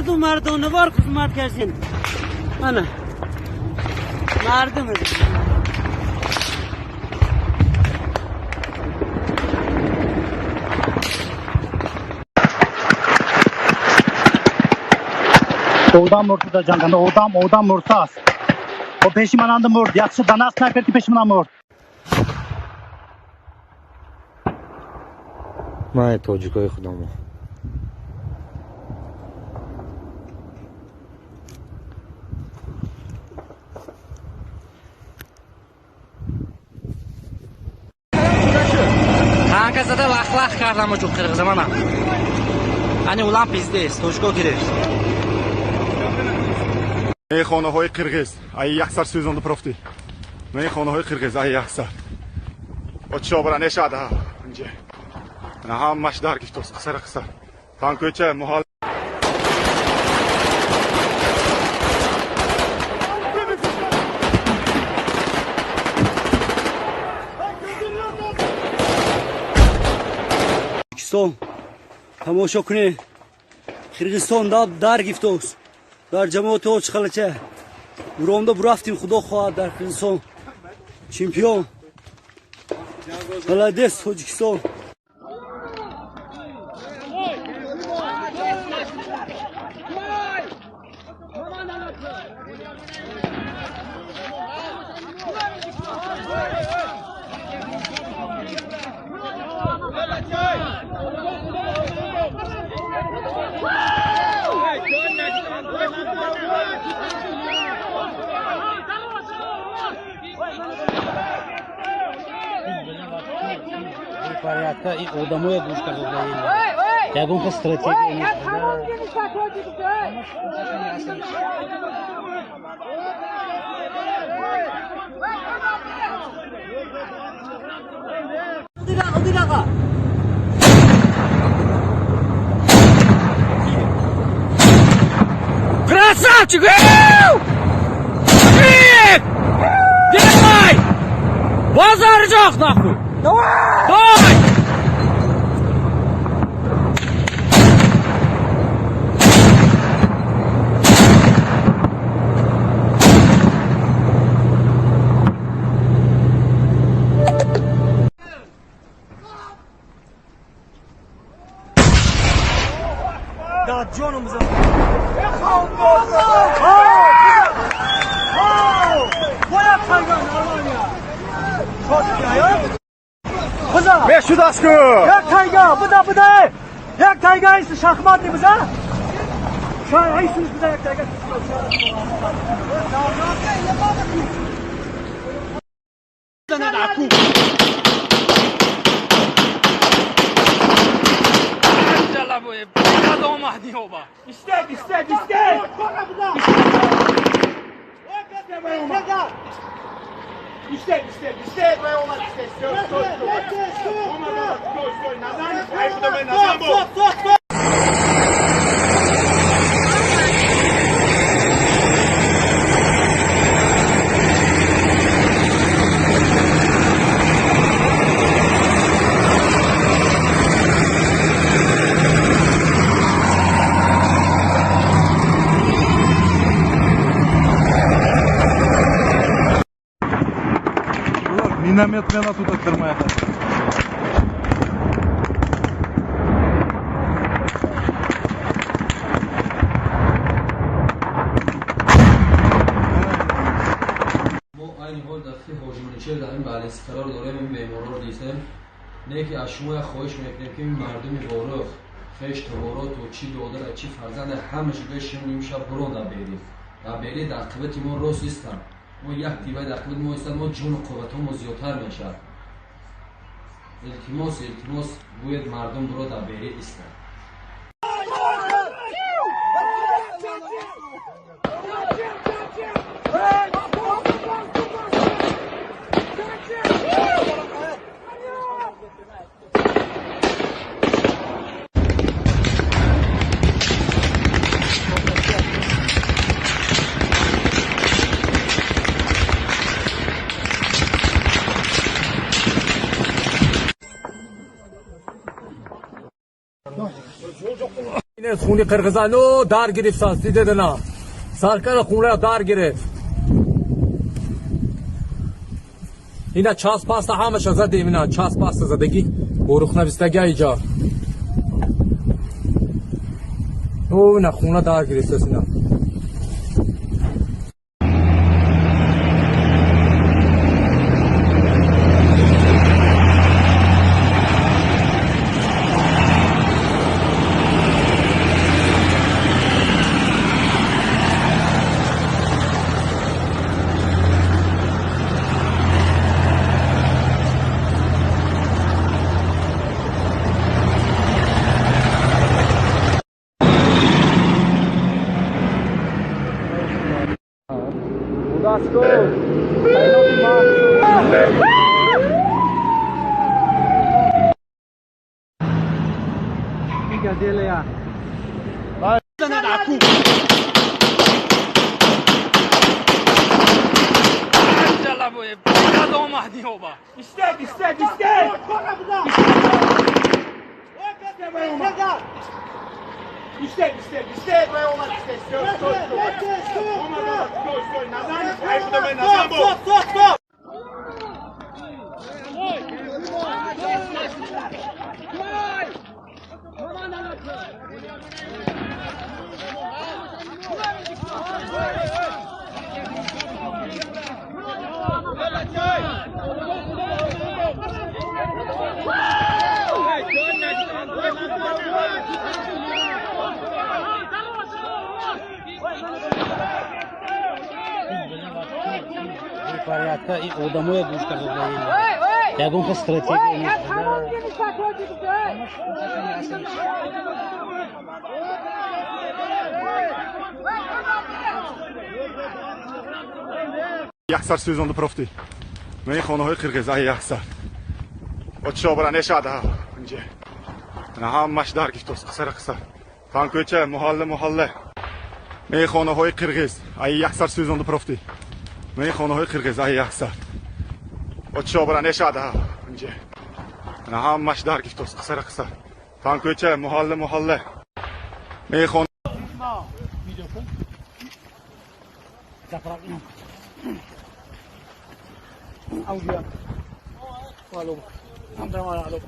مردم نوار خدمت کردین انا مردم Oğdan vurdu da canganda, oğdan vurdu az. O peşimanandı vurdu. Yakşı dana sniperki peşimanan vurdu. من توجیکای خودمو Kanka zaten lak kardamı çok kırgızım ana. Hani ulan bizdeyiz. Точикову giriyoruz. меҳмонҳои қирғиз ай яксар сӯзонду профти меҳмонҳои қирғиз ай яксар отшобара нешада инҷа ана ҳамаш дар гифтост қисара қисар танкӯча муҳал Точикистон тамошо кунед Киргизстон дар гифтост дар ҷамоати очқалача уромда бурафтим худо хоҳад дар Киргизстон чемпион молодец Точикистон Порядка и одамоя душка задаили. Ягонка стратегия не Красавчик! Давай! Базар жоқ нахуй! Давай! Да canımıza мешуд аст ку Як тайга, буда. Як тайга ист шахмат не буза? Шай айсınız bize як тайга. İstek. İstek. миномет мена тут отдырмай ما این حال دفعه حاجمانیچه داریم بالانس قرار داریم این معمارا رو دیدیم نه که از شما خواهش میکنیم که این مردم وارخ خشت وارات و چی دادر چی فرزند همش بشیم نیم شب برو دبیری در قوت ما راست نیستم ما یک دیوای در قوت ما هستن ما جون و قوت ما زیادتر میشه التماس باید مردم برو دبیری ایستن این خونی قرقزانو در گرفتن دیده نه سرکار خونه در گرفت اینا چاس پاستا همه زدیم اینا چاس پاستا زدگی بروخنا بیستگی اینجا او نه خونه در گرفت اینا این آدمای گوش کرده یکون که استراتژی یکسر سوزانده پرفتی من خانه های قرقیز ای یکسر بچه برا نشاده اینجا نه همش در گفتوس قصر تانکوچه محله من خانه های قرقیز ای یکسر سوزانده پرفتی من خانه های قرقیز ای یکسر بچه برا نشاده اینجا نه همش در گفتوس قصر تانکوچه محله من خانه Audio. Halo. Andra malo.